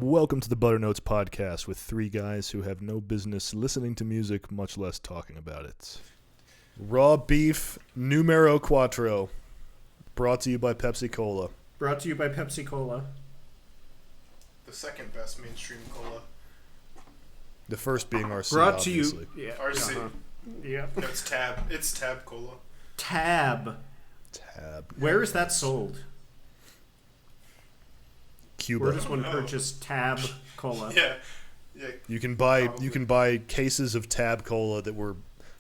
Welcome to the Butter Notes podcast with three guys who have no business listening to music, much less talking about it. Raw beef numero cuatro, brought to you by Pepsi Cola. Brought to you by Pepsi Cola. The second best mainstream cola. The first being RC, Brought to obviously. you. Yeah. RC. Uh-huh. Yeah. No, it's Tab. It's Tab Cola. Tab. Where is that sold? Cuba. Where does one purchase Tab Cola? Yeah. You can buy cases of Tab Cola that were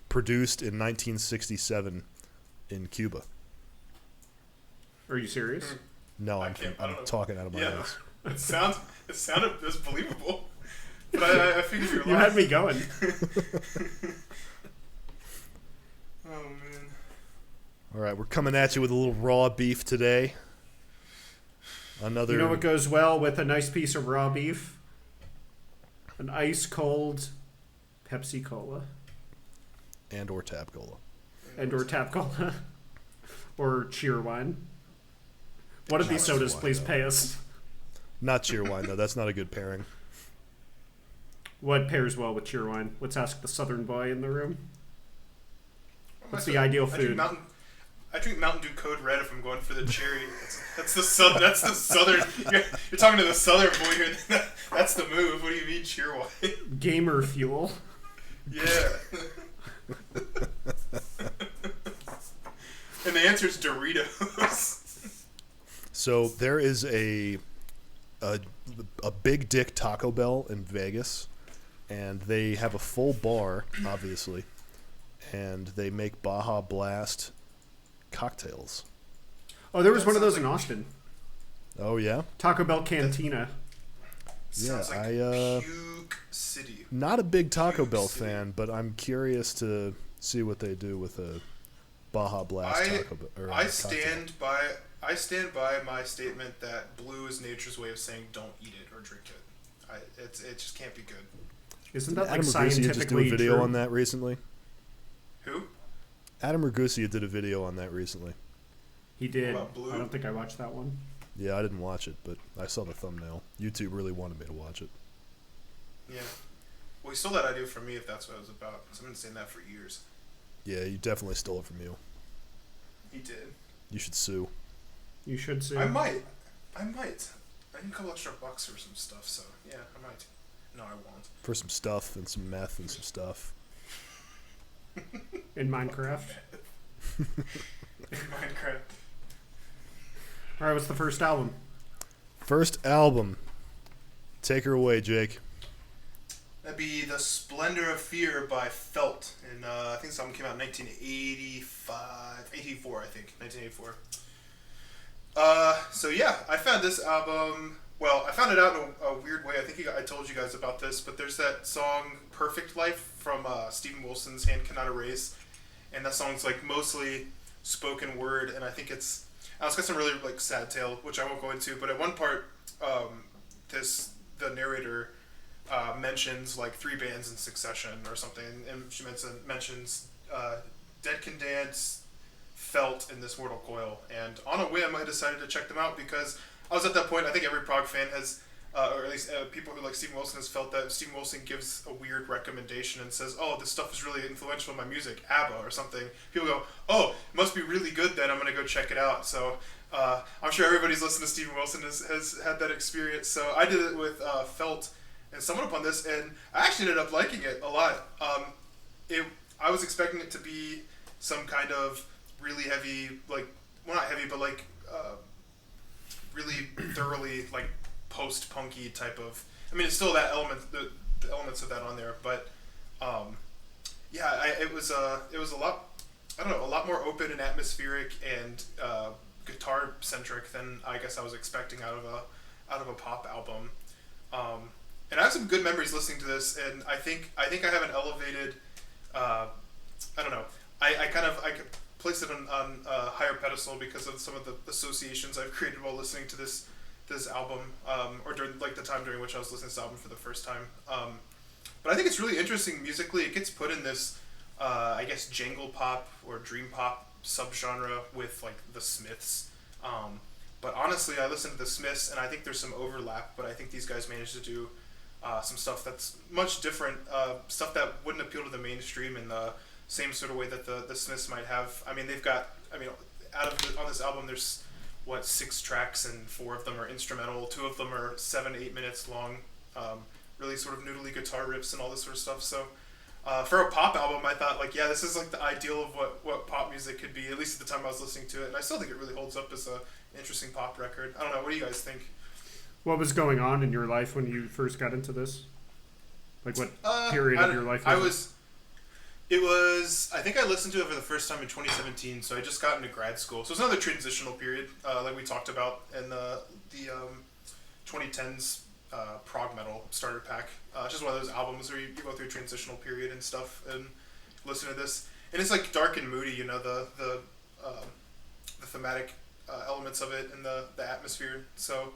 produced in 1967 in Cuba. Are you serious? No, I'm talking out of my ass. It sounded believable. But I figured you were You had me going. Oh, man. All right, we're coming at you with a little raw beef today. You know what goes well with a nice piece of raw beef? An ice-cold Pepsi Cola. And or Tab Cola. And or Tab Cola. Or cheer wine. One of these sodas, please pay us. Not cheer wine, though. That's not a good pairing. What pairs well with cheer wine? Let's ask the Southern boy in the room. What's the ideal food? I drink Mountain Dew Code Red if I'm going for the cherry. That's the Southern. You're talking to the Southern boy here. That's the move. What do you mean cheer wine? Gamer fuel. Yeah. And the answer is Doritos. So there is a big dick Taco Bell in Vegas, and they have a full bar, obviously, and they make Baja Blast cocktails. Oh, there was one of those in Austin. Oh yeah, Taco Bell Cantina. Sounds like Puke City. Not a big Taco Bell fan, but I'm curious to see what they do with a Baja Blast Taco Bell. I stand by my statement that blue is nature's way of saying don't eat it or drink it. It just can't be good. Isn't that Adam like scientifically just did a video true? on that recently? Who? Adam Ragusa did a video on that recently. He did. About blue? I don't think I watched that one. Yeah, I didn't watch it, but I saw the thumbnail. YouTube really wanted me to watch it. Yeah. Well, he stole that idea from me if that's what it was about. Because I've been saying that for years. Yeah, you definitely stole it from you. He did. You should sue. You should sue. I might. I need a couple extra bucks for some stuff, so yeah, I might. No, I won't. For some stuff and some meth and some stuff. In Minecraft. In Minecraft. Alright, what's the first album? First album. Take her away, Jake. That'd be The Splendour of Fear by Felt. And I think this album came out in 1984, I think. 1984. So yeah, I found this album. Well, I found it out in a weird way. I think I told you guys about this, but there's that song "Perfect Life" from Steven Wilson's "Hand Cannot Erase," and that song's like mostly spoken word, and I think it's got some really like sad tale, which I won't go into. But at one part, the narrator mentions like 3 bands in succession or something, and she mentions Dead Can Dance, Felt, and This Mortal Coil. And on a whim, I decided to check them out because I was at that point. I think every prog fan has, or at least people who like Steven Wilson has felt that Steven Wilson gives a weird recommendation and says, "Oh, this stuff is really influential in my music, ABBA or something." People go, "Oh, it must be really good then. I'm gonna go check it out." So I'm sure everybody's listened to Steven Wilson has had that experience. So I did it with Felt and stumbled upon this, and I actually ended up liking it a lot. I was expecting it to be some kind of really heavy, like, well, not heavy, but like really thoroughly like post-punky type of. I mean, it's still that element, the elements of that on there, but yeah, it was a lot. I don't know, a lot more open and atmospheric and guitar centric than I guess I was expecting out of a pop album. And I have some good memories listening to this, and I think I have an elevated. I don't know. I could place it on a higher pedestal because of some of the associations I've created while listening to this album, or during like the time during which I was listening to this album for the first time. But I think it's really interesting musically. It gets put in this, I guess, jangle pop or dream pop subgenre with like the Smiths. But honestly, I listen to the Smiths, and I think there's some overlap, but I think these guys managed to do some stuff that's much different, stuff that wouldn't appeal to the mainstream in the same sort of way that the Smiths might have. I mean, they've got, on this album, there's, 6 tracks, and 4 of them are instrumental, 2 of them are 7-8 minutes long, really sort of noodly guitar riffs and all this sort of stuff, so... for a pop album, I thought, this is, the ideal of what pop music could be, at least at the time I was listening to it, and I still think it really holds up as a interesting pop record. I don't know, what do you guys think? What was going on in your life when you first got into this? What period of your life was it? I think I listened to it for the first time in 2017, so I just got into grad school. So it's another transitional period, like we talked about in the 2010s prog metal starter pack. Just one of those albums where you go through a transitional period and stuff and listen to this. And it's dark and moody, the thematic elements of it and the atmosphere. So,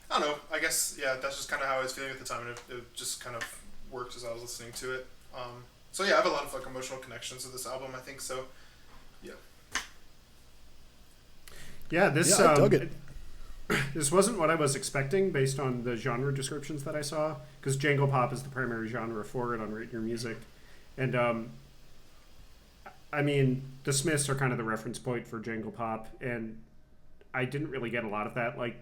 I don't know, I guess, that's just kind of how I was feeling at the time, and it just kind of worked as I was listening to it. So yeah, I have a lot of emotional connections to this album, I think, so yeah. Yeah, this I dug it. This wasn't what I was expecting based on the genre descriptions that I saw, because jangle pop is the primary genre for it on Rate Your Music. And the Smiths are kind of the reference point for jangle pop, and I didn't really get a lot of that. Like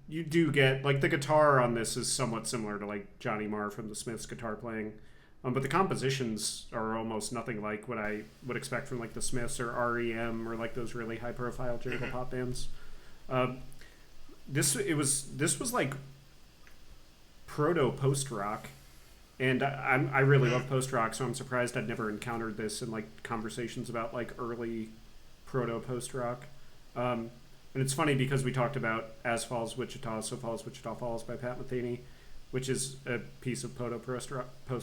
you do get, the guitar on this is somewhat similar to Johnny Marr from the Smiths guitar playing, but the compositions are almost nothing like what I would expect from the Smiths or REM or those really high profile jangle pop bands. This was proto post rock, and I really love post rock, so I'm surprised I'd never encountered this in conversations about early proto post rock. And it's funny because we talked about As Falls Wichita, So Falls Wichita Falls by Pat Metheny, which is a piece of proto post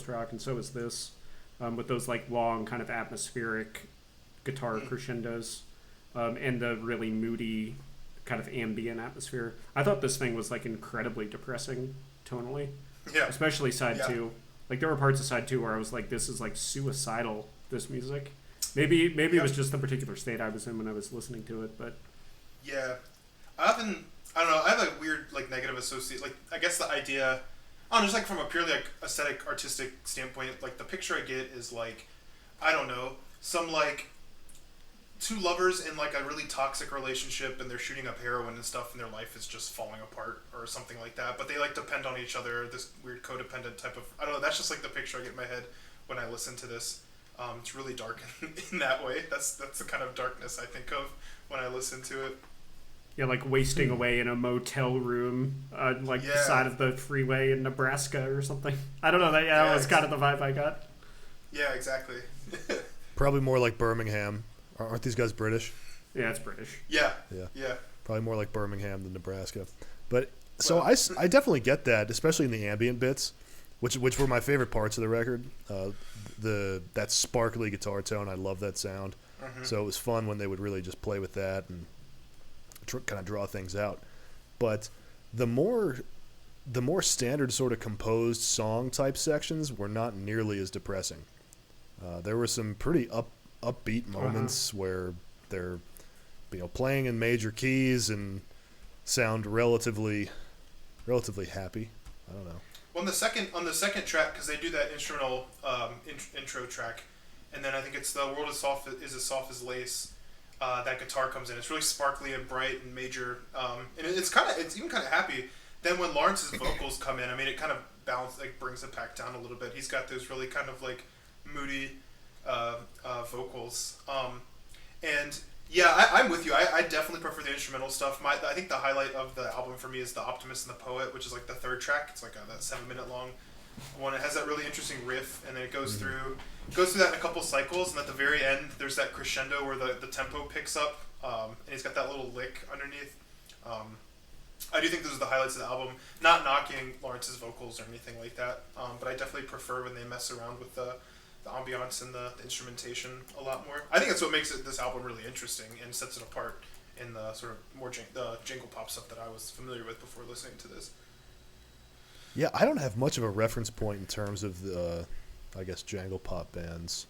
rock, and so is this, with those long kind of atmospheric guitar crescendos, and the really moody kind of ambient atmosphere. I thought this thing was incredibly depressing tonally, especially side 2. There were parts of side 2 where I was this is suicidal, this music. Maybe it was just the particular state I was in when I was listening to it, but yeah, I don't know, I have a weird negative associate, I guess the idea, I don't know, just from a purely aesthetic artistic standpoint, the picture I get is I don't know, some 2 lovers in a really toxic relationship, and they're shooting up heroin and stuff, and their life is just falling apart or something like that, but they depend on each other, this weird codependent type of, I don't know, that's just the picture I get in my head when I listen to this. It's really dark in that way. That's the kind of darkness I think of when I listen to it. Yeah, wasting away in a motel room, the side of the freeway in Nebraska or something. I don't know, that was kind of the vibe I got. Yeah, exactly. Probably more like Birmingham. Aren't these guys British? Yeah, it's British. Yeah. Probably more like Birmingham than Nebraska. But so I definitely get that, especially in the ambient bits, which were my favorite parts of the record. That sparkly guitar tone, I love that sound. Mm-hmm. So it was fun when they would really just play with that and kind of draw things out. But the more standard sort of composed song type sections were not nearly as depressing. There were some pretty upbeat moments where they're playing in major keys and sound relatively happy. I don't know. Well, on the second track, because they do that instrumental intro track, and then I think it's The World is as Soft as Lace. That guitar comes in. It's really sparkly and bright and major, and it's even kind of happy. Then when Lawrence's vocals come in, it kind of brings it back down a little bit. He's got those really kind of moody vocals, and yeah, I'm with you. I definitely prefer the instrumental stuff. I think the highlight of the album for me is The Optimist and the Poet, which is the third track. It's that 7-minute long one. It has that really interesting riff, and then it goes through that in a couple cycles, and at the very end there's that crescendo where the tempo picks up, and he's got that little lick underneath. I do think those are the highlights of the album. Not knocking Lawrence's vocals or anything like that, but I definitely prefer when they mess around with the ambiance and the instrumentation a lot more. I think that's what makes this album really interesting and sets it apart in the sort of more the jingle pop stuff that I was familiar with before listening to this. Yeah, I don't have much of a reference point in terms of the, jangle pop bands.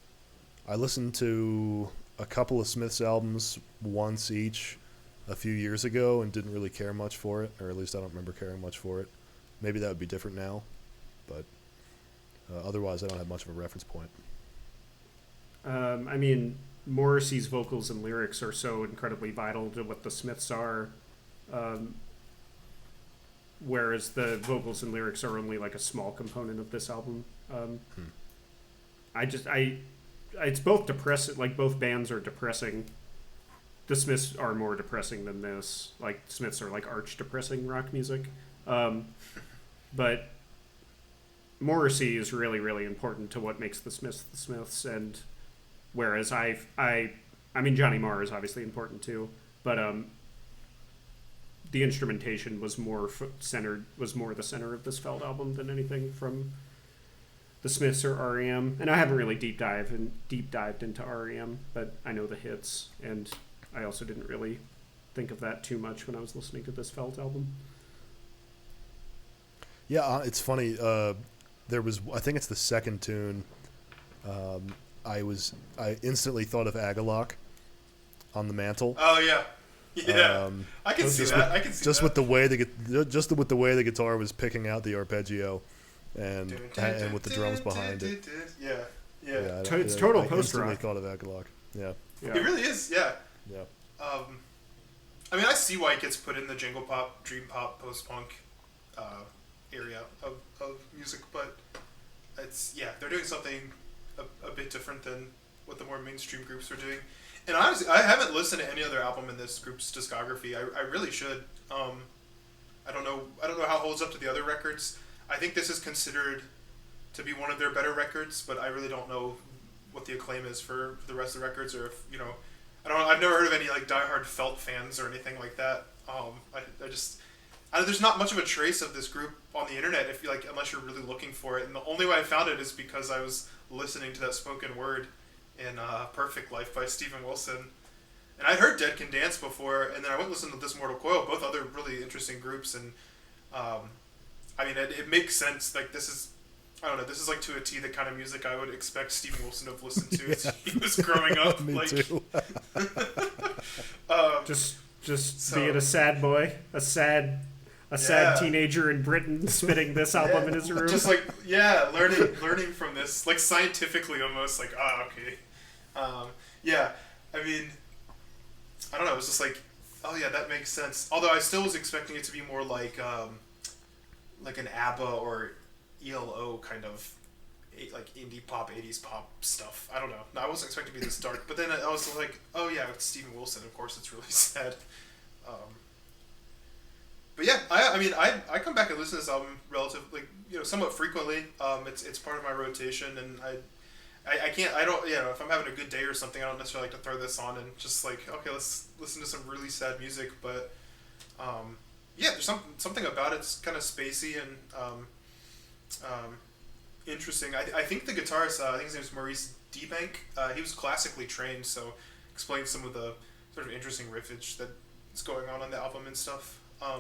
I listened to a couple of Smiths albums once each, a few years ago and didn't really care much for it, or at least I don't remember caring much for it. Maybe that would be different now, but otherwise I don't have much of a reference point. I mean, Morrissey's vocals and lyrics are so incredibly vital to what the Smiths are, whereas the vocals and lyrics are only like a small component of this album. It's both depressing, like both bands are depressing. The Smiths are more depressing than this. Like, Smiths are like arch depressing rock music. But Morrissey is really, really important to what makes the Smiths, and whereas I mean, Johnny Marr is obviously important too, but the instrumentation was more the center of this Felt album than anything from the Smiths or REM. And I haven't really deep dived into REM, but I know the hits, and I also didn't really think of that too much when I was listening to this Felt album. Yeah, it's funny. There was, I think it's the second tune. I instantly thought of Agalloch on the mantle. Oh yeah, yeah. I can see that. I can see just that. with the way the guitar was picking out the arpeggio, and with the drums behind it. Yeah. It's total post-rock. I instantly thought of Agalloch. Yeah. It really is. Yeah. Yeah. I mean, I see why it gets put in the jingle pop, dream pop, post punk area of music, but they're doing something a bit different than what the more mainstream groups are doing. And honestly, I haven't listened to any other album in this group's discography. I really should. I don't know how it holds up to the other records. I think this is considered to be one of their better records, but I really don't know what the acclaim is for the rest of the records, or if, I've never heard of any like diehard Felt fans or anything like that. There's not much of a trace of this group on the internet unless you're really looking for it. And the only way I found it is because I was listening to that spoken word in Perfect Life by Steven Wilson. And I'd heard Dead Can Dance before, and then I went and listened to This Mortal Coil, both other really interesting groups. And it makes sense. Like, this is like to a T the kind of music I would expect Steven Wilson to have listened to as he was growing up. Me too. Being a sad boy, a sad teenager in Britain spitting this album in his room. Just learning from this, like scientifically almost, like, okay. I mean, I don't know, it was just like, oh yeah, that makes sense. Although I still was expecting it to be more like an ABBA or ELO kind of like indie pop, 80s pop stuff. I don't know. I wasn't expecting to be this dark, but then I was like, oh yeah, it's Steven Wilson. Of course, it's really sad. But yeah, I come back and listen to this album relatively, somewhat frequently. It's part of my rotation, and if I'm having a good day or something, I don't necessarily like to throw this on and just like, okay, let's listen to some really sad music. But there's something about it. It's kind of spacey and interesting. I think the guitarist, I think his name is Maurice Debank. He was classically trained, so explains some of the sort of interesting riffage that is going on the album and stuff. I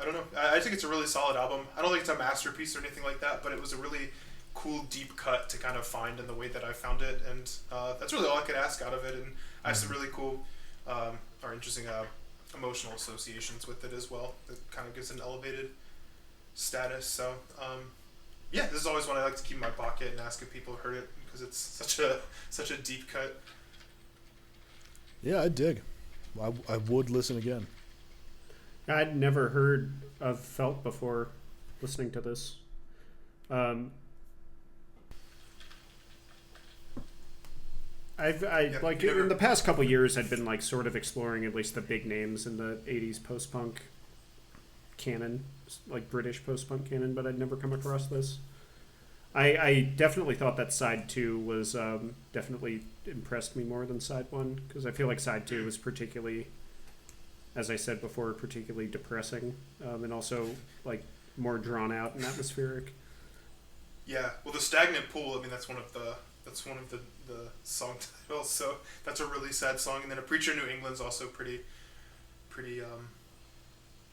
don't know. I think it's a really solid album. I don't think it's a masterpiece or anything like that, but it was a really cool deep cut to kind of find in the way that I found it, and that's really all I could ask out of it. And I have some really cool or interesting emotional associations with it as well. That kind of gives an elevated status. So this is always one I like to keep in my pocket and ask if people have heard it, because it's such a deep cut. Yeah, I dig. I would listen again. I'd never heard of Felt before listening to this. In the past couple years, I'd been like sort of exploring at least the big names in the 80s post-punk canon, like British post-punk canon, but I'd never come across this. I definitely thought that side 2 was definitely impressed me more than side 1, because I feel like side 2 was particularly, as I said before, particularly depressing, and also like more drawn out and atmospheric. Yeah, well, the Stagnant Pool, I mean, that's one of the song titles, so that's a really sad song. And then A Preacher in New England's also pretty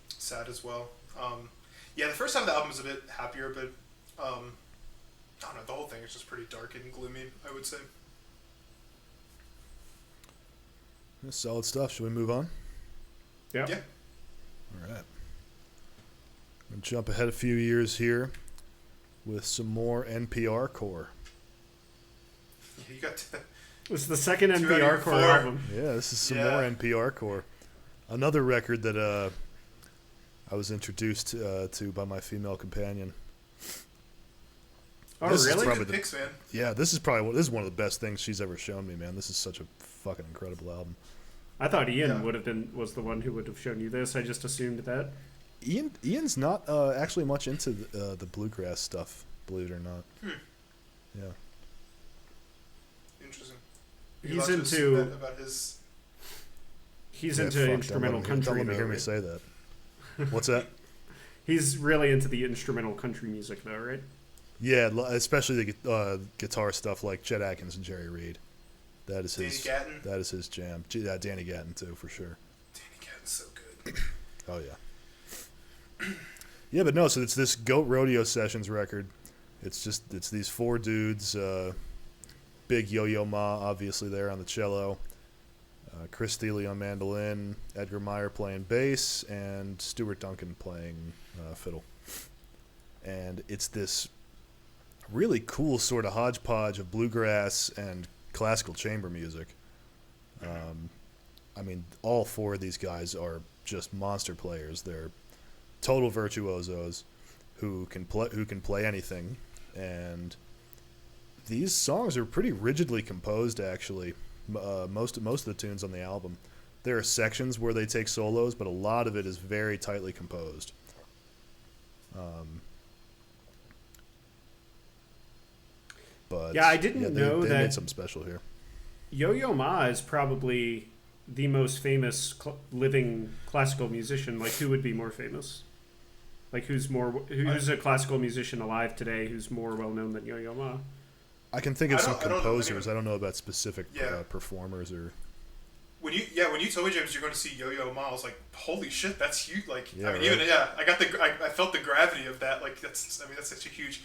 sad as well. The first half of the album is a bit happier, but I don't know, the whole thing is just pretty dark and gloomy, I would say. That's solid stuff. Should we move on? Yeah. All right. I'm going to jump ahead a few years here with some more NPR core. You got This is the second Two out of NPR your core four. album. Yeah, this is some Yeah. more NPR core. Another record that I was introduced to by my female companion. Oh, This is really? probably good picks, man. Yeah, this is one of the best things she's ever shown me, man. This is such a fucking incredible album. I thought Ian Yeah. was the one who would have shown you this. I just assumed that. Ian's not actually much into the bluegrass stuff, believe it or not. Yeah. Interesting. He's allowed to into submit about his. he's Yeah, into fuck, instrumental don't country. let me though, hear me right? say that. What's that? He's really into the instrumental country music, though, right? Yeah, especially the guitar stuff like Chet Atkins and Jerry Reed. That is Danny his. Gatton. That is his jam. Yeah, Danny Gatton too, for sure. Danny Gatton's so good. Oh yeah. Yeah, but no. So it's this Goat Rodeo Sessions record. It's these four dudes. Big Yo-Yo Ma, obviously there on the cello. Chris Thile on mandolin. Edgar Meyer playing bass, and Stuart Duncan playing fiddle. And it's this really cool sort of hodgepodge of bluegrass and classical chamber music. I mean, all four of these guys are just monster players. They're total virtuosos who can play anything, and these songs are pretty rigidly composed. Actually, most of the tunes on the album, there are sections where they take solos, but a lot of it is very tightly composed. But Yeah, I didn't know they that- made something special here. Yo-Yo Ma is probably the most famous living classical musician. Like, who would be more famous? Like, who's a classical musician alive today who's more well known than Yo-Yo Ma? I can think of I some don't know composers. anyone. I don't know about specific Yeah. performers or. When you told me, James, you're going to see Yo-Yo Ma, I was like, holy shit, that's huge. Like, Yeah, I mean, right. even I felt the gravity of that. Like, that's such a huge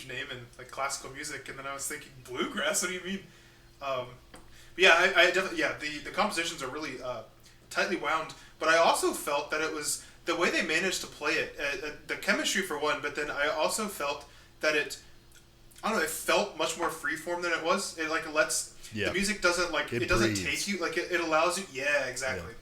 name in like classical music. And then I was thinking, bluegrass? What do you mean? But yeah, I definitely, yeah, the compositions are really tightly wound. But I also felt that it was the way they managed to play it, the chemistry for one. But then I also felt that it felt much more freeform than it was. It like lets. Yeah. The music doesn't it doesn't take you it allows you. Yeah, exactly.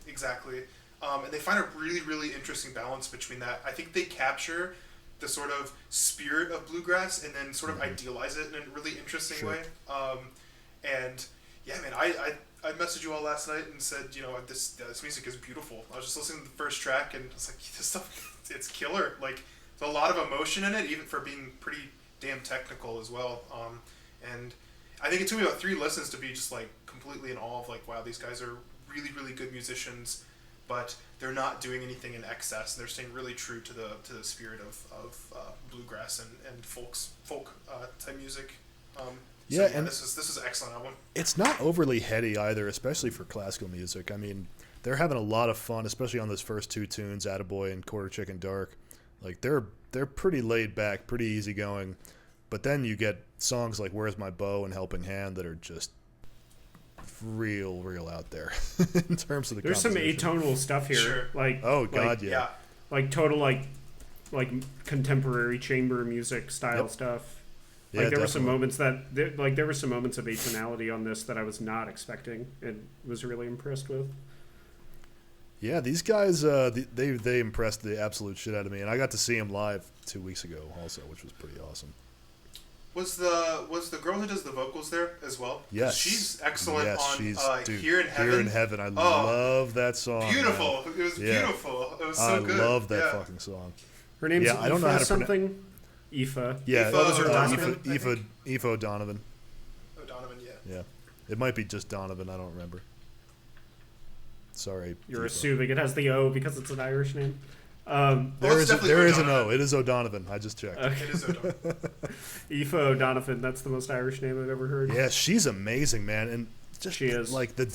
And they find a really, really interesting balance between that. I think they capture the sort of spirit of bluegrass and then sort of idealize it in a really interesting Sure. way. And yeah, man, I messaged you all last night and said, this music is beautiful. I was just listening to the first track and I was like, this stuff, it's killer. Like, there's a lot of emotion in it, even for being pretty damn technical as well. And I think it took me about 3 listens to be just like completely in awe of like, wow, these guys are really, really good musicians, but they're not doing anything in excess. They're staying really true to the spirit of bluegrass and folk type music. And this is an excellent album. It's not overly heady either, especially for classical music. I mean, they're having a lot of fun, especially on those first 2 tunes, Attaboy and Quarter Chicken Dark. Like they're pretty laid back, pretty easygoing. But then you get songs like Where's My Bow and Helping Hand that are just real out there in terms of the There's some composition. atonal stuff here. Sure. Like, Oh God, yeah. like total like contemporary chamber music style Yep. stuff. Yeah, Like there were some definitely. moments there were some moments of atonality on this that I was not expecting and was really impressed with. Yeah, these guys, they impressed the absolute shit out of me, and I got to see them live 2 weeks ago also, which was pretty awesome. Was the girl who does the vocals there as well? 'Cause Yes, she's excellent yes, on she's, dude, Here in Heaven. Here in Heaven, I love that song. Beautiful. man. It was Yeah. beautiful. It was so good. I love that Yeah. fucking song. Her name's Yeah, I don't know Aoife how to something. Aoife. Yeah, Aoife What was her last Aoife O'Donovan. O'Donovan, yeah. Yeah, it might be just Donovan. I don't remember. Sorry, You're Aoife. assuming it has the O because it's an Irish name. Well, it's definitely There is an O'Donovan. O. It is O'Donovan. I just checked. It is O'Donovan. Aoife O'Donovan, that's the most Irish name I've ever heard. Yeah, she's amazing, man, and just She is. like the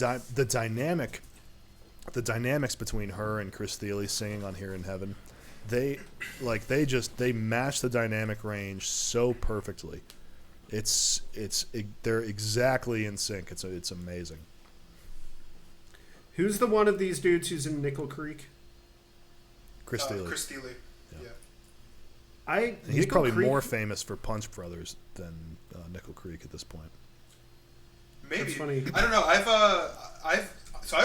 dynamics between her and Chris Thile singing on Here in Heaven. They match the dynamic range so perfectly. They're exactly in sync. It's amazing. Who's the one of these dudes who's in Nickel Creek? Chris Thile. Chris Thile. He's Nickel probably Creek, more famous for Punch Brothers than Nickel Creek at this point. Maybe. That's funny. I don't know. I've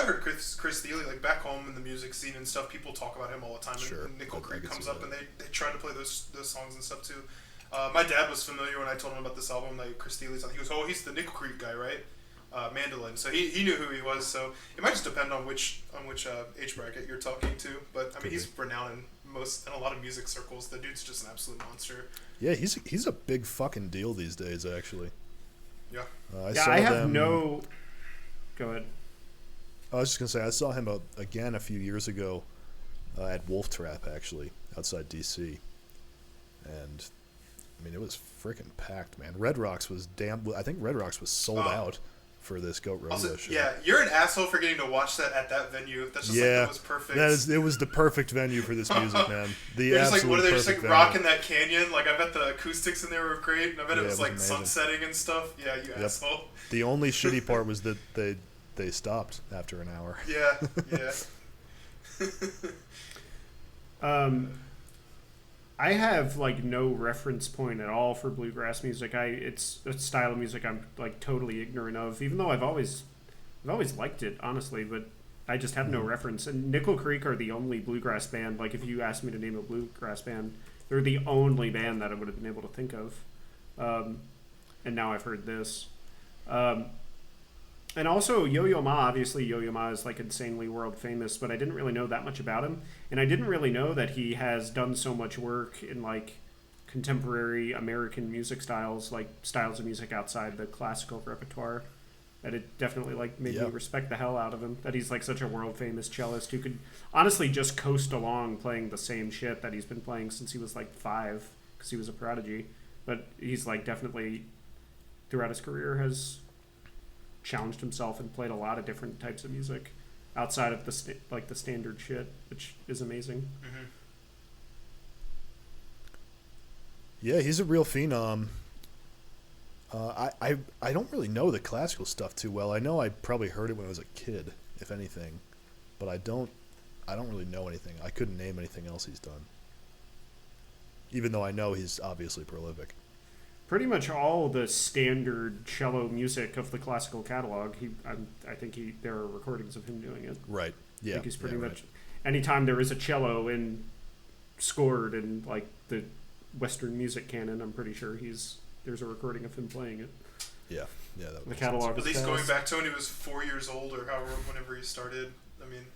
heard Chris Thile, like back home in the music scene and stuff. People talk about him all the time. Sure. And Nickel I Creek can comes see up, that. and they try to play those songs and stuff too. My dad was familiar when I told him about this album, like Chris Thile's on. He goes, "Oh, he's the Nickel Creek guy, right?" Mandolin. So he knew who he was. So it might just depend on which age bracket you're talking to. But I mean, he's renowned in a lot of music circles. The dude's just an absolute monster. Yeah, he's a big fucking deal these days, actually. Yeah. I have no. Go ahead. I was just gonna say I saw him again a few years ago at Wolf Trap, actually, outside DC, and I mean it was freaking packed, man. Red Rocks was I think Red Rocks was sold out for this Goat Rodeo Also, show. yeah, you're an asshole for getting to watch that at that venue. That's just like that was perfect. It was the perfect venue for this music, man. They're just like, what are they just like venue. rocking that canyon? Like, I bet the acoustics in there were great, and I bet it was like amazing. sunsetting and stuff. Yeah, you asshole. The only shitty part was that they stopped after an hour. Yeah. I have like no reference point at all for bluegrass music. It's a style of music I'm like totally ignorant of, even though I've always liked it, honestly, but I just have no reference. And Nickel Creek are the only bluegrass band. Like, if you asked me to name a bluegrass band, they're the only band that I would have been able to think of. And now I've heard this. And also Yo-Yo Ma. Obviously, Yo-Yo Ma is like insanely world famous, but I didn't really know that much about him, and I didn't really know that he has done so much work in like contemporary American music styles, like styles of music outside the classical repertoire. That it definitely like made me respect the hell out of him. That he's like such a world famous cellist who could honestly just coast along playing the same shit that he's been playing since he was like 5, because he was a prodigy. But he's like definitely throughout his career has challenged himself and played a lot of different types of music outside of the the standard shit, which is amazing. Mm-hmm. Yeah, he's a real phenom. I don't really know the classical stuff too well. I know I probably heard it when I was a kid, if anything, but I don't really know anything. I couldn't name anything else he's done, even though I know he's obviously prolific. Pretty much all the standard cello music of the classical catalog, I think there are recordings of him doing it. Right. Yeah. I think he's pretty much anytime there is a cello scored in like the Western music canon, I'm pretty sure there's a recording of him playing it. Yeah. Yeah. That The makes catalog. At least going back to when he was 4 years old, or whenever he started. I mean,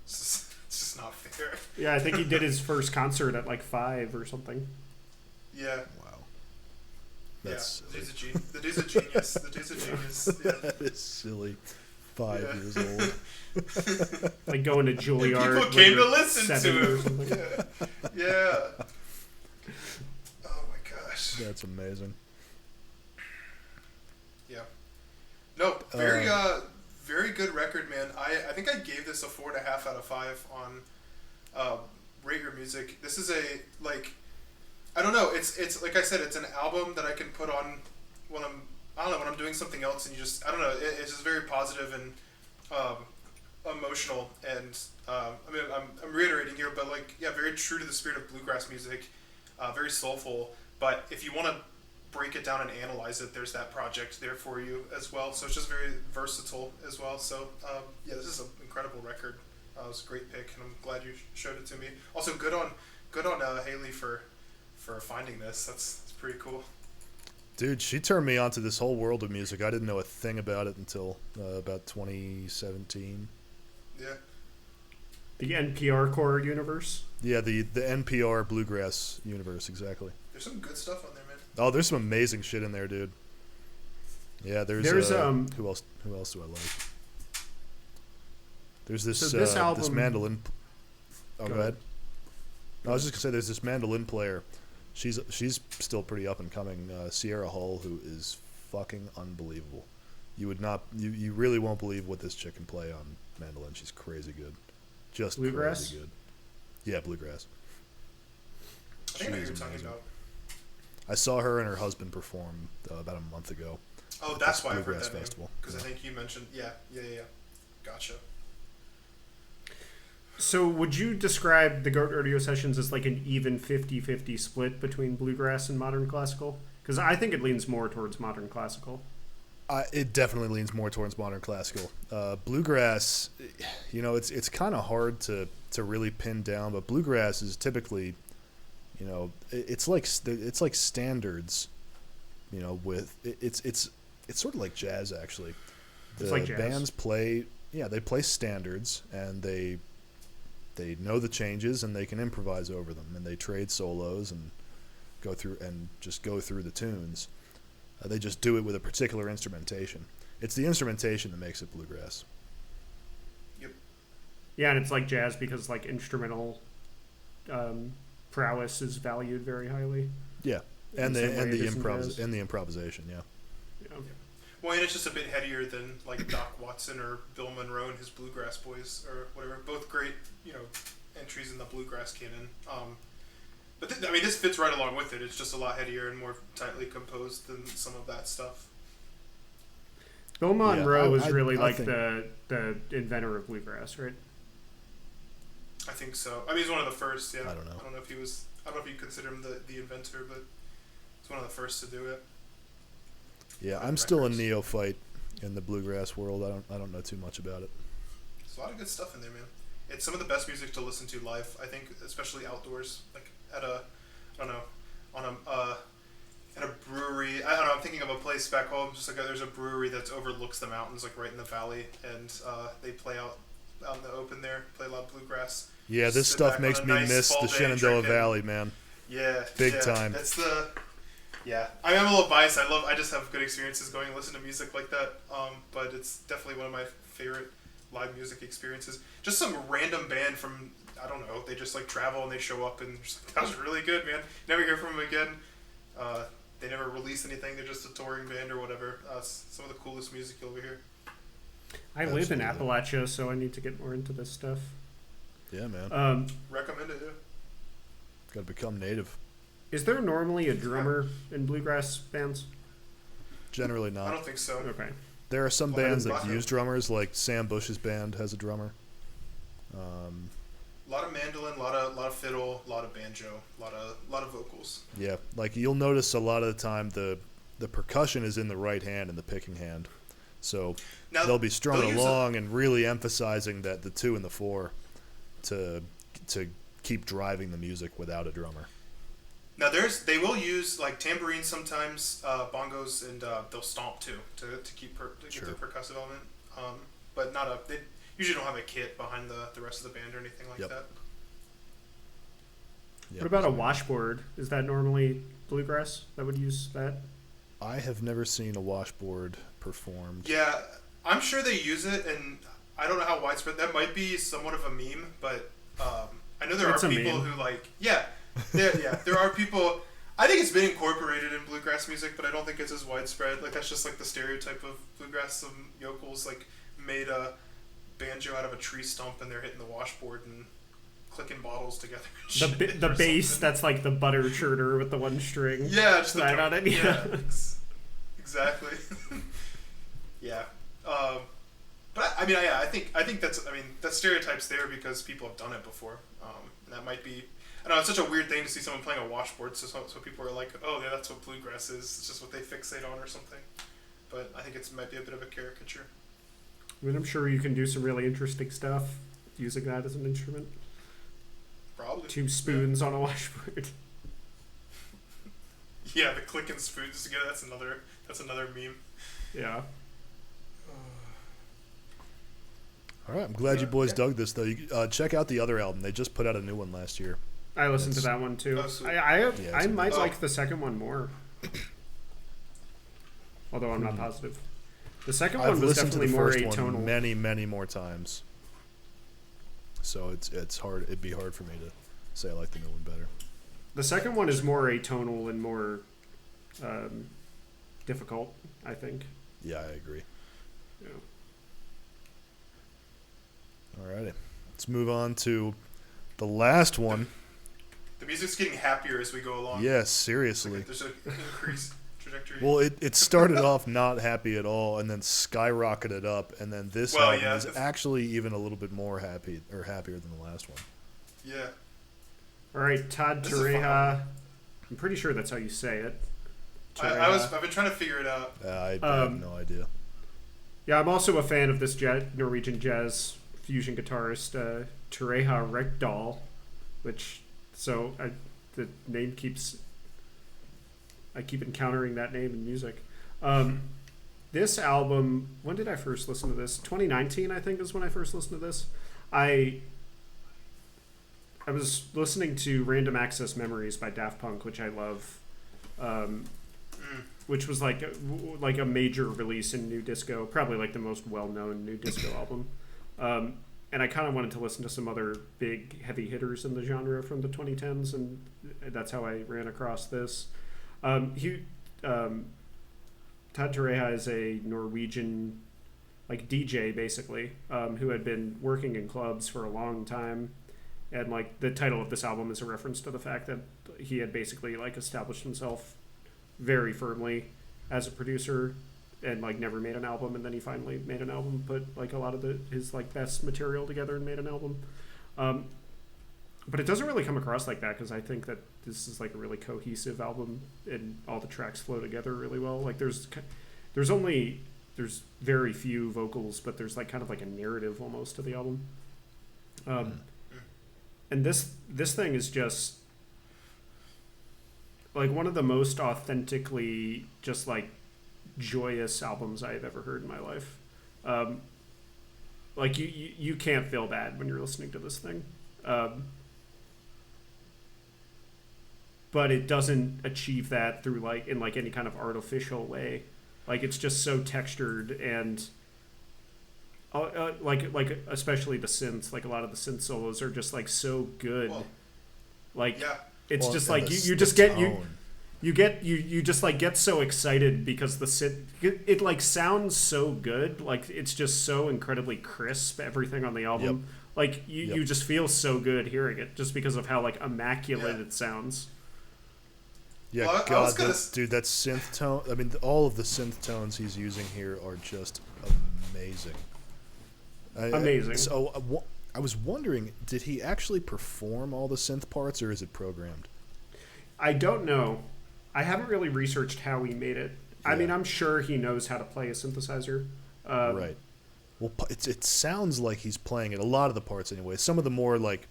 it's just not fair. Yeah, I think he did his first concert at like 5 or something. Yeah. Wow. That's silly. The dude's a genius. The dude's a genius. Yeah. That is silly. 5 years old. Like going to Juilliard. People came to listen to or him. something. Yeah. Oh my gosh. That's amazing. Yeah. No, very good record, man. I think I gave this a 4.5 out of 5 on Rate Your Music. This is I don't know. It's like I said, it's an album that I can put on when I'm doing something else, and I don't know. It's just very positive and emotional, and I mean I'm reiterating here, but very true to the spirit of bluegrass music, very soulful. But if you want to break it down and analyze it, there's that project there for you as well. So it's just very versatile as well. So this is an incredible record. It was a great pick, and I'm glad you showed it to me. Also, good on Haley for finding this. That's pretty cool. Dude, she turned me onto this whole world of music. I didn't know a thing about it until about 2017. Yeah. The NPR core universe. Yeah, the NPR bluegrass universe, exactly. There's some good stuff on there, man. Oh, there's some amazing shit in there, dude. Yeah, there's who else do I like? There's this this album, this mandolin. Oh, go ahead. I was just gonna say there's this mandolin player. She's still pretty up and coming. Sierra Hull, who is fucking unbelievable. You really won't believe what this chick can play on mandolin. She's crazy good. Just bluegrass? Crazy good. Yeah, bluegrass. I think I know who you're talking about. I saw her and her husband perform about a month ago. Oh, that's why I've heard Bluegrass that Festival. Because I think you mentioned, yeah. Gotcha. So would you describe the Goat Rodeo sessions as like an even 50-50 split between bluegrass and modern classical? Because I think it leans more towards modern classical. It definitely leans more towards modern classical. Bluegrass, it's kind of hard to really pin down, but bluegrass is typically, it's like standards, with it's sort of like jazz actually. It's like jazz. Bands play standards, and they know the changes, and they can improvise over them, and they trade solos and go through the tunes. They just do it with a particular instrumentation. It's the instrumentation that makes it bluegrass. Yep. Yeah, and it's like jazz because like instrumental prowess is valued very highly. Yeah, and the improvisation. Yeah. Well, and it's just a bit headier than like Doc Watson or Bill Monroe and his Bluegrass Boys or whatever. Both great, entries in the bluegrass canon. But this fits right along with it. It's just a lot headier and more tightly composed than some of that stuff. Bill Monroe was really the inventor of bluegrass, right? I think so. I mean, he's one of the first. Yeah. I don't know. I don't know if he was. I don't know if you consider him the inventor, but he's one of the first to do it. Yeah, I'm still a neophyte in the bluegrass world. I don't know too much about it. There's a lot of good stuff in there, man. It's some of the best music to listen to live. I think, especially outdoors, like at a, I don't know, on a at a brewery. I don't know. I'm thinking of a place back home. Just like there's a brewery that overlooks the mountains, like right in the valley, and they play out in the open there. Play a lot of bluegrass. Yeah, this stuff makes me miss the Shenandoah Valley, man. Yeah, big time. That's the. Yeah, I mean, I'm a little biased. I just have good experiences going and listening to music like that. But it's definitely one of my favorite live music experiences. Just some random band from, I don't know, they just like travel and they show up and just like, that was really good, man. Never hear from them again. They never release anything. They're just a touring band or whatever. Some of the coolest music you'll ever hear. I live in Appalachia, so I need to get more into this stuff. Yeah, man. Recommend it, yeah. Got to become native. Is there normally a drummer in bluegrass bands? Generally not. I don't think so. Okay. There are some bands that use drummers, like Sam Bush's band has a drummer. A lot of mandolin, a lot of fiddle, a lot of banjo, a lot of vocals. Yeah, like you'll notice a lot of the time the percussion is in the right hand and the picking hand. So now, they'll be strumming along and really emphasizing that the 2 and the 4 to keep driving the music without a drummer. Now they will use like tambourines sometimes, bongos, and they'll stomp too to keep get the percussive element. But they usually don't have a kit behind the rest of the band or anything like that. Yep. What about a washboard? Is that normally bluegrass that would use that? I have never seen a washboard performed. Yeah, I'm sure they use it, and I don't know how widespread. That might be somewhat of a meme, but I know there are people who like there are people. I think it's been incorporated in bluegrass music, but I don't think it's as widespread. Like that's just like the stereotype of bluegrass. Some yokels like made a banjo out of a tree stump, and they're hitting the washboard and clicking bottles together. The bass that's like the butter churter with the one string. Yeah, just right on it. Yeah, exactly. Yeah, but I mean, I think that's that stereotype's there because people have done it before. And that might be. I don't know, it's such a weird thing to see someone playing a washboard, so people are like, oh, yeah, that's what bluegrass is. It's just what they fixate on or something. But I think it might be a bit of a caricature. I mean, I'm sure you can do some really interesting stuff using that as an instrument. Probably. 2 spoons on a washboard. Yeah, the clicking spoons together, that's another meme. Yeah. All right, I'm glad you boys dug this, though. You, check out the other album. They just put out a new one last year. I listened to that one, too. I might like the second one more. Although I'm not positive. The second one was definitely more atonal. I've listened to the first one many, many more times. So it's hard. It'd be hard for me to say I like the new one better. The second one is more atonal and more difficult, I think. Yeah, I agree. Yeah. Alrighty, let's move on to the last one. The music's getting happier as we go along. Yes, seriously. There's an increase. trajectory. Well, it started off not happy at all, and then skyrocketed up, and then this album is actually even a little bit more happier than the last one. Yeah. All right, Todd Terje. I'm pretty sure that's how you say it. I've been trying to figure it out. I have no idea. Yeah, I'm also a fan of this Norwegian jazz fusion guitarist, Terje Rekdal, the name I keep encountering that name in music. This album, when did I first listen to this? 2019, I think, is when I first listened to this. I was listening to Random Access Memories by Daft Punk, which I love, which was like a major release in new disco, probably like the most well-known new disco album. And I kind of wanted to listen to some other big heavy hitters in the genre from the 2010s, and that's how I ran across this. Todd Terje is a Norwegian like DJ basically, who had been working in clubs for a long time, and like the title of this album is a reference to the fact that he had basically like established himself very firmly as a producer and like never made an album, and then he finally made an album, put like a lot of his like best material together and made an album. But it doesn't really come across like that, because I think that this is like a really cohesive album and all the tracks flow together really well. Like there's very few vocals, but there's like kind of like a narrative almost to the album. And this thing is just like one of the most authentically just like joyous albums I've ever heard in my life. Like you can't feel bad when you're listening to this thing. But it doesn't achieve that through like in like any kind of artificial way. Like it's just so textured, and like especially the synths, like a lot of the synth solos are just like so good. Well, like yeah. It's Well, just and like the you just get tone. you just like get so excited because the synth it like sounds so good. Like it's just so incredibly crisp, everything on the album. Yep. Like you just feel so good hearing it just because of how like immaculate it sounds. Yeah, Well, God, dude, that synth tone. I mean, all of the synth tones he's using here are just amazing. Amazing. I was wondering, did he actually perform all the synth parts, or is it programmed? I don't know. I haven't really researched how he made it. I mean, I'm sure he knows how to play a synthesizer. Right. Well, it sounds like he's playing it. A lot of the parts, anyway. Some of the more like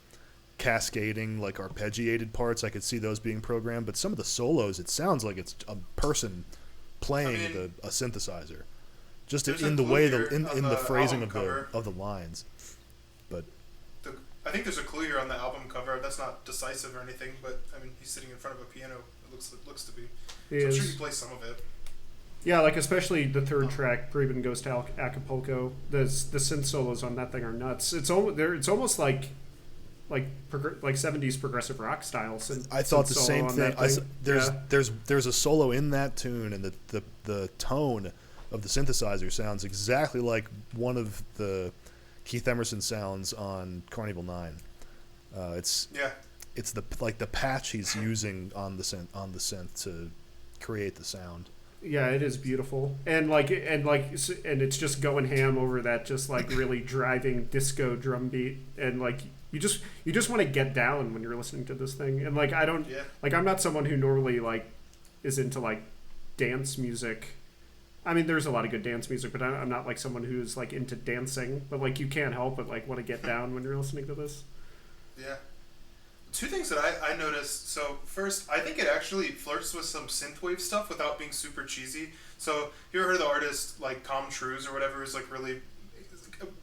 cascading, like arpeggiated parts, I could see those being programmed. But some of the solos, it sounds like it's a person playing a synthesizer, just in the way in the phrasing of the lines. But I think there's a clue here on the album cover. That's not decisive or anything, but I mean, he's sitting in front of a piano. It looks to be. So I'm sure he plays some of it. Yeah, like especially the third track, Preben Goes to Acapulco. The synth solos on that thing are nuts. It's almost like 70s progressive rock style. I thought the same thing. There's a solo in that tune, and the tone of the synthesizer sounds exactly like one of the Keith Emerson sounds on Carnival 9. It's the patch he's using on the synth to create the sound. Yeah, it is beautiful, and it's just going ham over that just like really driving disco drum beat, and like you just want to get down when you're listening to this thing. And like I'm not someone who normally like is into like dance music. I mean, there's a lot of good dance music, but I'm not like someone who's like into dancing. But like you can't help but like want to get down when you're listening to this. Yeah. Two things that I noticed. So first, I think it actually flirts with some synthwave stuff without being super cheesy. So you ever heard the artist like Tom Trues or whatever is like really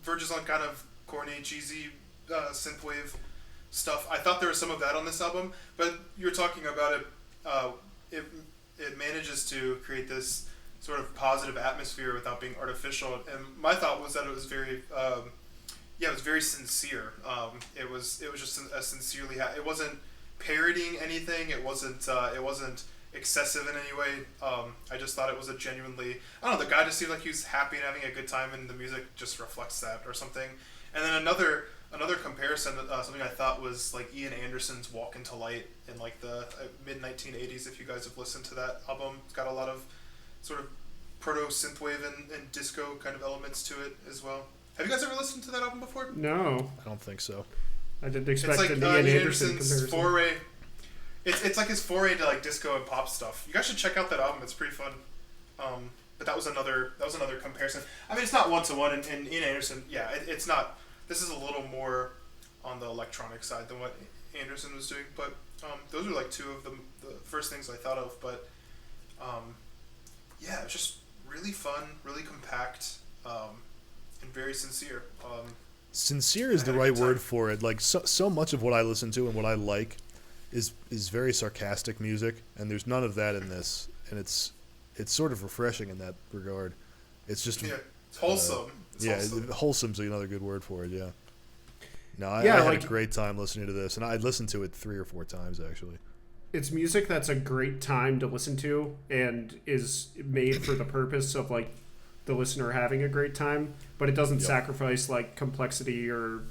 verges on kind of corny, cheesy synthwave stuff. I thought there was some of that on this album, but you're talking about it. It manages to create this sort of positive atmosphere without being artificial. And my thought was that it was very. It was very sincere. It was just a sincerely. It wasn't parodying anything. It wasn't excessive in any way. I just thought it was a genuinely. I don't know. The guy just seemed like he was happy and having a good time, and the music just reflects that or something. And then another Another comparison, something I thought was like Ian Anderson's "Walk Into Light" in like the mid 1980s. If you guys have listened to that album, it's got a lot of sort of proto synthwave and disco kind of elements to it as well. Have you guys ever listened to that album before? No, I don't think so. I didn't expect It's like an Ian Anderson Anderson's comparison. foray. It's like his foray into like disco and pop stuff. You guys should check out that album. It's pretty fun. But that was another comparison. I mean, it's not one to one. And Ian Anderson, yeah, it's not. This is a little more on the electronic side than what Anderson was doing. But those are like two of the first things I thought of. But yeah, it's just really fun, really compact, and very sincere. Sincere is the right word for it. Like so much of what I listen to and what I like is very sarcastic music, and there's none of that in this, and it's sort of refreshing in that regard. It's just it's wholesome. Wholesome's another good word for it. Yeah. No, I had a great time listening to this, and I listened to it 3 or 4 times actually. It's music that's a great time to listen to and is made for the purpose of like the listener having a great time, but it doesn't sacrifice like complexity or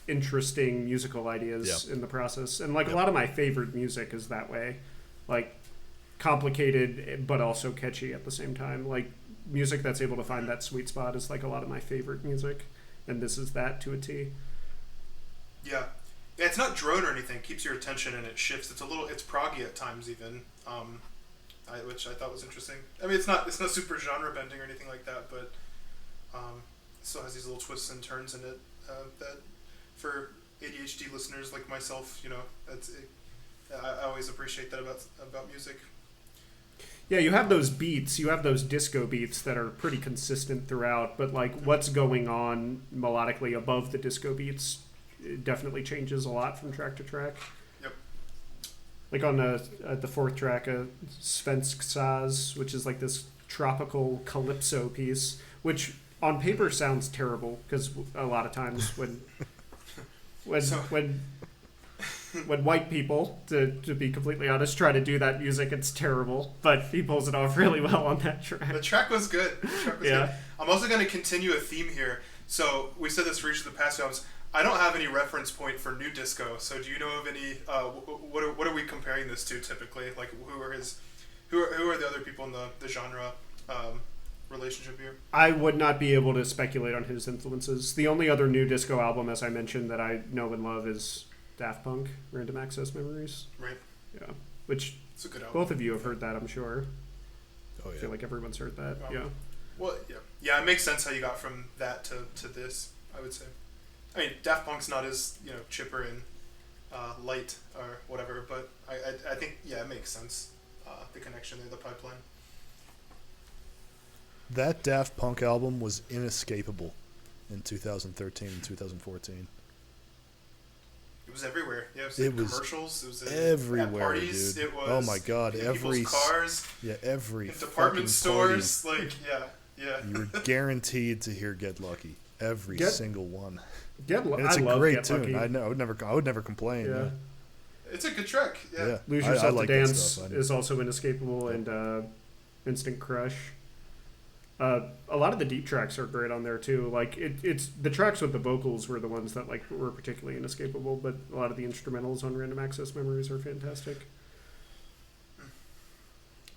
interesting musical ideas in the process. And like a lot of my favorite music is that way, like complicated but also catchy at the same time. Like music that's able to find that sweet spot is like a lot of my favorite music, and this is that to a T. Yeah, it's not drone or anything. It keeps your attention and it shifts. It's proggy at times even, which I thought was interesting. I mean, it's not super genre bending or anything like that, but it still has these little twists and turns in it that for ADHD listeners like myself, I always appreciate that about music. Yeah, you have those beats, you have those disco beats that are pretty consistent throughout, but like what's going on melodically above the disco beats definitely changes a lot from track to track. Yep. Like on the 4th track, Svensk Saz, which is like this tropical calypso piece, which on paper sounds terrible because a lot of times when white people, to be completely honest, try to do that music, it's terrible. But he pulls it off really well on that track. The track was good. Good. I'm also going to continue a theme here. So we said this for each of the past films. I don't have any reference point for new disco. So do you know of any? What are we comparing this to typically? Like who are the other people in the genre relationship here? I would not be able to speculate on his influences. The only other new disco album, as I mentioned, that I know and love is Daft Punk, Random Access Memories. Right. Yeah. Which it's a good album. Both of you have heard that, I'm sure. Oh yeah. I feel like everyone's heard that. Well, yeah. It makes sense how you got from that to this. I would say. I mean, Daft Punk's not as chipper and light or whatever, but I think it makes sense. The connection there, the pipeline. That Daft Punk album was inescapable in 2013 and 2014. It was everywhere. Yeah, it was commercials. It was everywhere, at parties. dude. It was. Oh my God! In Every people's cars. Yeah, every in department stores. Party, like yeah. You were guaranteed to hear "Get Lucky." Every single one. And it's a great Get tune. Lucky. I know. I would never complain. Yeah. It's a good track. Yeah. Lose Yourself like to Dance stuff, is also inescapable, and Instant Crush. A lot of the deep tracks are great on there too. Like it's the tracks with the vocals were the ones that like were particularly inescapable, but a lot of the instrumentals on Random Access Memories are fantastic.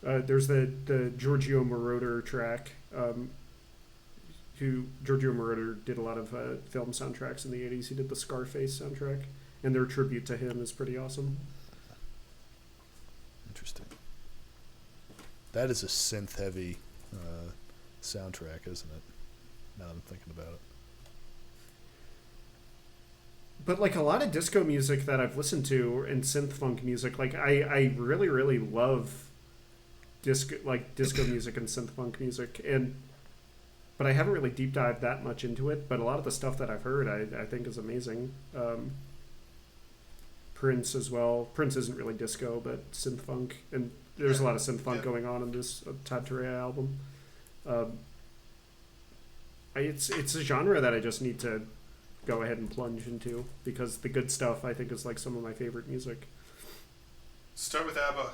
There's the Giorgio Moroder track. Giorgio Moroder did a lot of film soundtracks in the 80s. He did the Scarface soundtrack, and their tribute to him is pretty awesome. Interesting. That is a synth-heavy soundtrack, isn't it? Now that I'm thinking about it. But like a lot of disco music that I've listened to and synth funk music, like I really, really love disco music and synth funk music, but I haven't really deep dived that much into it. But a lot of the stuff that I've heard, I think is amazing. Prince as well. Prince isn't really disco, but synth funk, and there's a lot of synth funk going on in this Todd Terje album. It's a genre that I just need to go ahead and plunge into, because the good stuff I think is like some of my favorite music. Start with ABBA.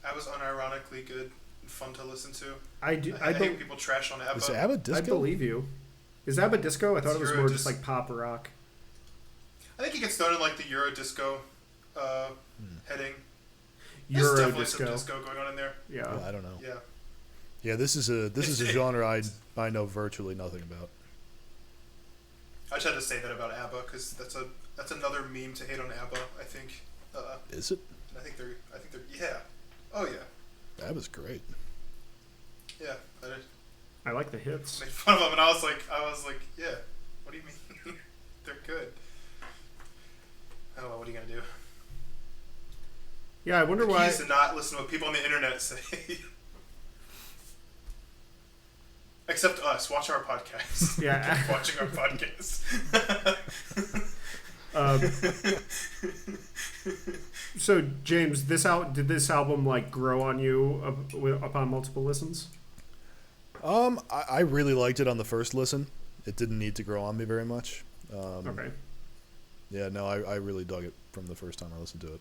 ABBA's unironically good and fun to listen to. I hate people trash on ABBA. Is ABBA disco? I believe you. Is ABBA disco? I thought it was more just like pop rock. I think he gets thrown in like the Euro disco heading. There's Euro definitely disco. some disco going on in there. Yeah. I don't know. Yeah. Yeah, this is a genre I know virtually nothing about. I just had to say that about ABBA because that's another meme to hate on ABBA. I think. Is it? I think they're yeah. Oh yeah. That was great. Yeah. I like the hits. Made fun of them, and I was like, yeah. What do you mean? They're good. Oh well, what are you gonna do? Yeah, I wonder The key why. is to not listen to what people on the internet say. Except us. Watch our podcast. Yeah. Keep watching our podcast. So James, did this album like grow on you upon multiple listens? I really liked it on the first listen. It didn't need to grow on me very much. Okay. Yeah, no, I really dug it from the first time I listened to it.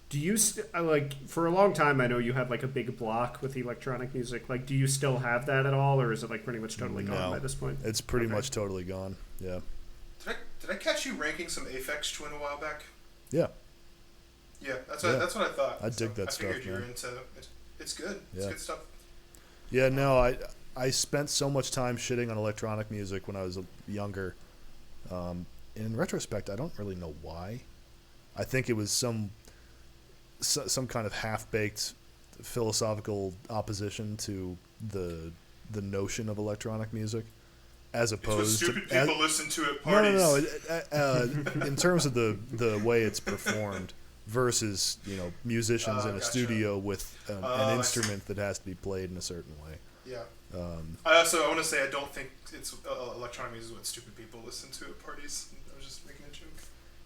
Do you for a long time? I know you had like a big block with electronic music. Like, do you still have that at all, or is it like pretty much totally gone by this point? It's pretty much totally gone. Yeah. Did I catch you ranking some Aphex Twin a while back? Yeah. Yeah, that's what I thought. I dig that stuff, I figured you were man. into it. It's good. Yeah. It's good stuff. Yeah, no, I spent so much time shitting on electronic music when I was younger. In retrospect, I don't really know why. I think it was some kind of half-baked philosophical opposition to the notion of electronic music, as opposed it's what stupid to people listen to at parties. No. In terms of the way it's performed versus musicians in a studio with an instrument that has to be played in a certain way. Yeah. I want to say I don't think it's electronic music is what stupid people listen to at parties. I was just making a joke.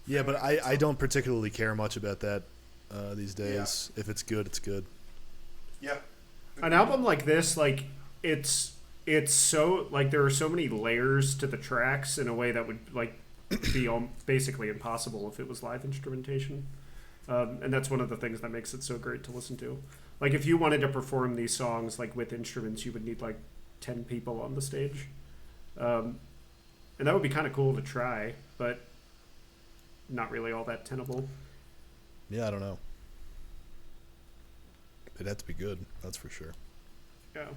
Yeah, but I don't particularly care much about that these days. Yeah. If it's good, it's good. Yeah. An album like this, like it's so like there are so many layers to the tracks in a way that would like be basically impossible if it was live instrumentation. And that's one of the things that makes it so great to listen to. Like if you wanted to perform these songs like with instruments, you would need like 10 people on the stage. And that would be kind of cool to try, but not really all that tenable. Yeah, I don't know. It'd have to be good, that's for sure. Yeah.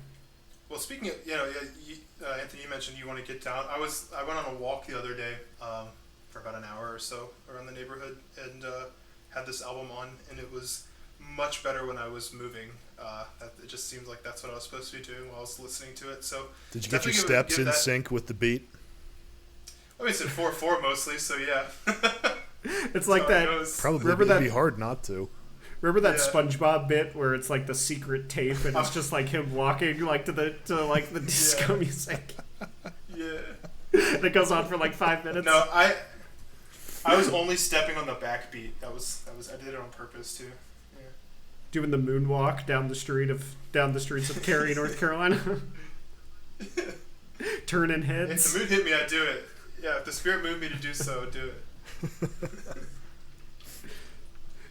Well, speaking of, Anthony, you mentioned you want to get down. I went on a walk the other day for about an hour or so around the neighborhood and had this album on, and it was much better when I was moving. It just seems like that's what I was supposed to be doing while I was listening to it. So did you get your steps in sync with the beat? I mean, it's at 4/4 mostly, so yeah. It's like that. Probably it'd be hard not to. Remember that SpongeBob bit where it's like the secret tape and it's just like him walking like to the disco music. Yeah. And it goes on for like 5 minutes. No, I was only stepping on the backbeat. I did it on purpose too. Yeah. Doing the moonwalk down the streets of Cary, North Carolina. Turning heads. If the mood hit me, I'd do it. Yeah, if the spirit moved me to do so, I'd do it.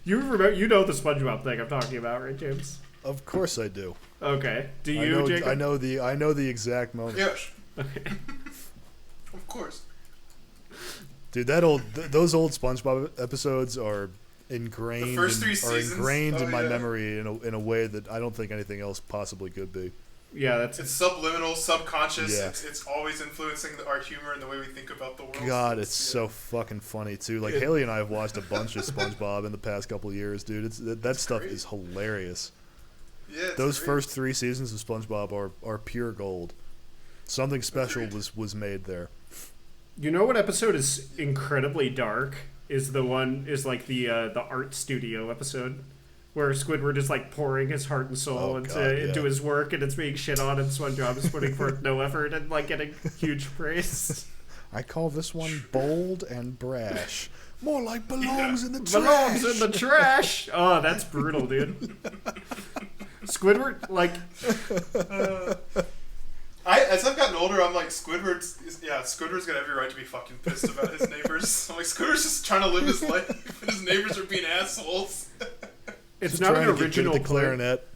You know the SpongeBob thing I'm talking about, right, James? Of course I do. Okay. Do you, Jacob? I know the exact moment. Yes. Okay. Of course. Dude, those old SpongeBob episodes are ingrained. The first 3 seasons in my memory in a way that I don't think anything else possibly could be. Yeah, it's subliminal, subconscious. Yeah. It's always influencing our humor and the way we think about the world. God, it's so fucking funny too. Like Haley and I have watched a bunch of SpongeBob in the past couple of years, dude. That stuff is hilarious. Yeah, those first 3 seasons of SpongeBob are pure gold. Something special was made there. You know what episode is incredibly dark? Is the art studio episode where Squidward is like pouring his heart and soul into his work, and it's being shit on, and SpongeBob is putting forth no effort and like getting huge praise. I call this one bold and brash. More like belongs in the trash. Belongs in the trash. Oh, that's brutal, dude. Squidward, like. As I've gotten older, I'm like, Squidward's got every right to be fucking pissed about his neighbors. I'm like, Squidward's just trying to live his life, and his neighbors are being assholes. It's not an original the clarinet.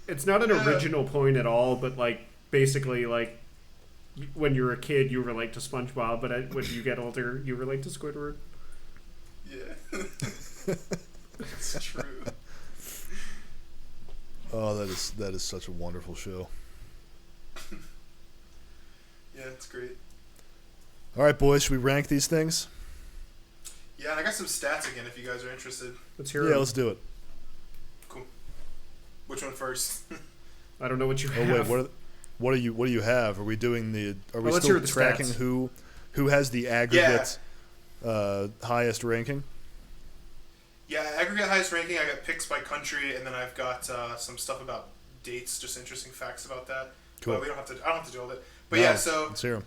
It's not an original point at all, but like basically like when you're a kid you relate to SpongeBob, but when you get older you relate to Squidward. It's true. Oh, that is such a wonderful show. Yeah, it's great. All right, boys, should we rank these things? Yeah, and I got some stats again if you guys are interested. Let's hear Yeah, it. let's do it. Cool. Which one first? I don't know what you Oh have. wait, what do you have? Are we doing the? Are we let's still hear the tracking stats. who has the aggregate highest ranking? Yeah, aggregate highest ranking. I got picks by country, and then I've got some stuff about dates, just interesting facts about that. Cool. But we don't have to. I don't have to do all that. But No, yeah, so let's hear 'em.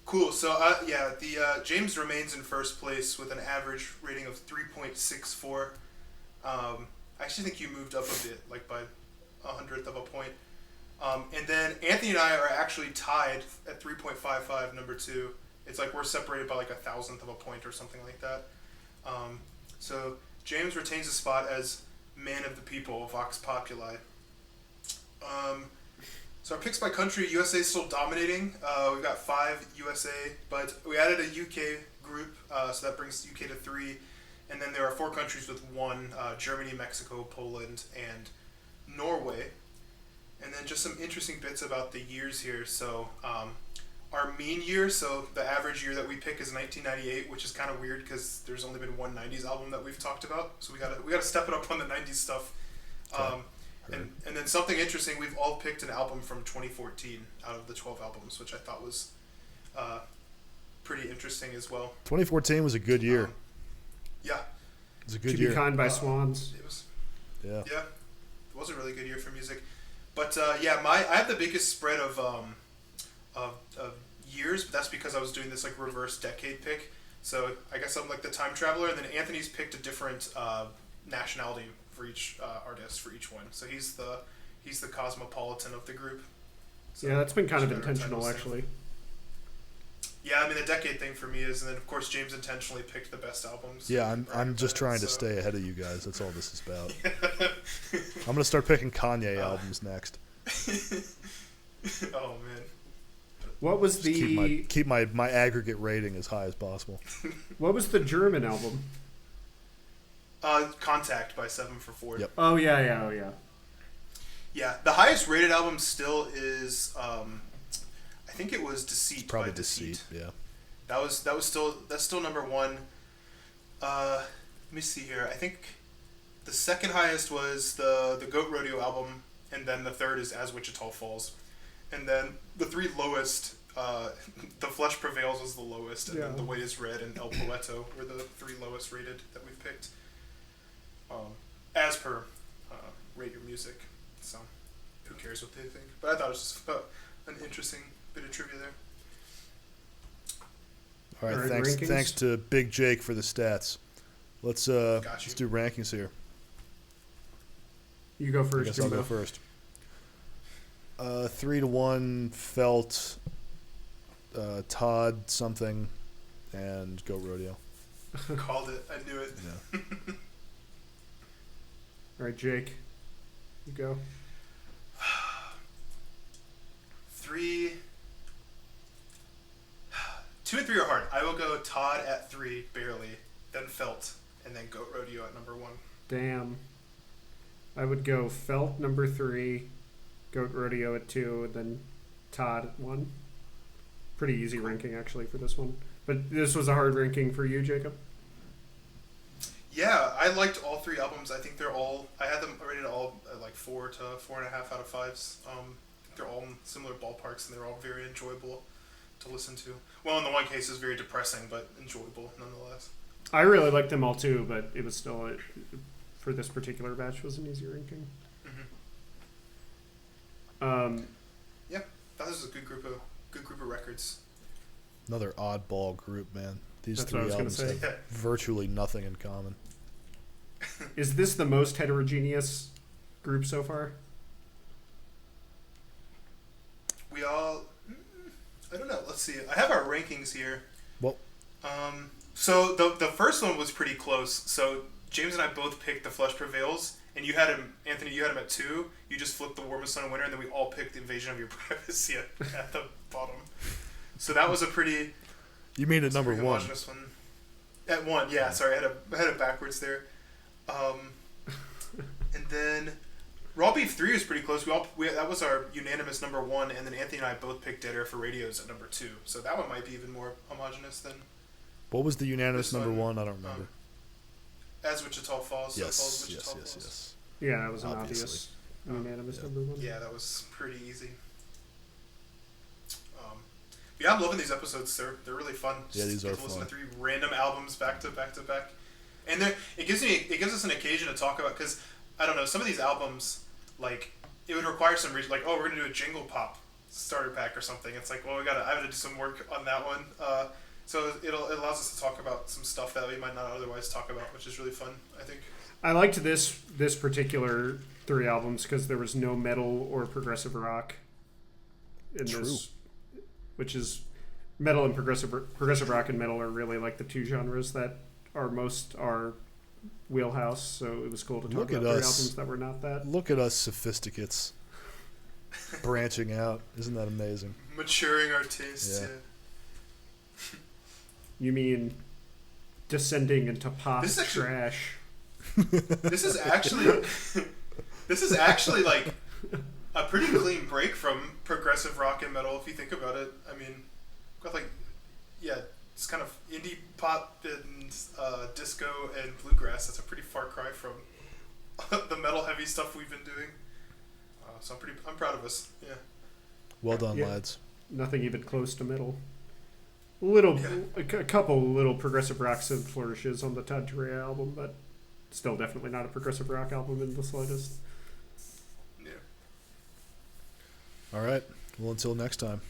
cool. So the James remains in first place with an average rating of 3.64. I actually think you moved up a bit, like by 100th of a point. And then Anthony and I are actually tied at 3.55, number 2. It's like we're separated by like 1,000th of a point or something like that. So James retains a spot as man of the people, Vox Populi. So our picks by country, USA is still dominating. We've got 5 USA, but we added a UK group, so that brings UK to 3. And then there are 4 countries with 1, Germany, Mexico, Poland, and Norway. And then just some interesting bits about the years here. So our mean year, so the average year that we pick is 1998, which is kind of weird because there's only been one 90s album that we've talked about. So we gotta step it up on the 90s stuff. And then something interesting, we've all picked an album from 2014 out of the 12 albums, which I thought was pretty interesting as well. 2014 was a good year. Yeah. It was a good To year. Be Kind by Swans. It was. Yeah. Yeah. It was a really good year for music. But yeah, I have the biggest spread of years, but that's because I was doing this like reverse decade pick. So I guess I'm like the time traveler, and then Anthony's picked a different nationality for each artist for each one. So he's the cosmopolitan of the group. So Yeah, that's been kind of better intentional, titles. actually. Yeah, I mean the decade thing for me is, and then of course James intentionally picked the best albums. Yeah, I'm just trying to stay ahead of you guys. That's all this is about. I'm gonna start picking Kanye albums next. Oh man. What was Just keep my aggregate rating as high as possible. What was the German album? Contact by 7 for 4. Yep. Oh yeah. Yeah, the highest rated album still is I think it was Deceit. Probably by Deceit. Yeah. That's still number 1. Let me see here. I think the second highest was the Goat Rodeo album, and then the third is As Wichita Falls, and then the 3 lowest. The Flesh Prevails was the lowest, and then The Way Is Red and El Poeto were the 3 lowest rated that we've picked. As per Rate Your Music. So who cares what they think? But I thought it was just an interesting bit of trivia there. All right. Alright, Thanks. rankings? Thanks to Big Jake for the stats. Let's you. do rankings here. You go I first. guess I'll go Jimbo. first. 3-1 Felt, Todd something, and Go Rodeo. Called it. I knew it. Yeah. All right, Jake. You go. 3. 2 and 3 are hard. I will go Todd at 3, barely, then Felt, and then Goat Rodeo at number 1. Damn. I would go Felt number 3, Goat Rodeo at 2, then Todd at 1. Pretty easy ranking actually for this one. But this was a hard ranking for you, Jacob. Yeah, I liked all 3 albums. I think they're all. I had them rated all at like 4 to 4.5 out of 5s. They're all in similar ballparks, and they're all very enjoyable to listen to. Well, in the one case, it's very depressing, but enjoyable nonetheless. I really liked them all too, but it was still for this particular batch was an easy ranking. Yeah, that was a good group of records. Another oddball group, man. These That's what I 3 was gonna albums say. have virtually nothing in common. Is this the most heterogeneous group so far? We all. I don't know. Let's see. I have our rankings here. Well, So the first one was pretty close. So James and I both picked The Flesh Prevails, and you had him, Anthony. You had him at 2. You just flipped The Warmest Sun in Winter, and then we all picked The Invasion of Your Privacy at the bottom. So that was a pretty. you mean at number 1? homogeneous one. At 1, yeah. Sorry, I had it backwards there. And then Raw Beef 3 was pretty close. That was our unanimous number 1, and then Anthony and I both picked Dead Air for Radios at number 2. So that one might be even more homogenous than. What was the unanimous This number one, 1? I don't remember. As Wichita Falls. So Falls, Yes, Wichita yes, Falls. yes. Yeah, that was an Obviously. obvious unanimous Yeah. number 1. Yeah, that was pretty easy. Yeah, I'm loving these episodes. They're really fun. Yeah, these are Listen to fun. 3 random albums back to back to back, and it gives us an occasion to talk about, because I don't know, some of these albums, like, it would require some reason, like, oh, we're gonna do a Jingle Pop starter pack or something. It's like, well, I gotta do some work on that one. So it allows us to talk about some stuff that we might not otherwise talk about, which is really fun, I think. I liked this particular 3 albums because there was no metal or progressive rock in True. this, which is metal and progressive rock and metal are really like the 2 genres that are most our wheelhouse. So it was cool to talk Look about at 3 us. albums that were not that. Look at us sophisticates branching out. Isn't that amazing? Maturing our tastes. Yeah. Yeah. You mean descending into pop This is actually- trash? This is actually like a pretty clean break from progressive rock and metal, if you think about it. I mean, got like, yeah, it's kind of indie pop and disco and bluegrass. That's a pretty far cry from the metal heavy stuff we've been doing. So I'm proud of us. Yeah. Well done, Yeah. lads. Nothing even close to metal. A couple little progressive rock synth flourishes on the Todd Terje album, but still definitely not a progressive rock album in the slightest. Yeah. All right. Well, until next time.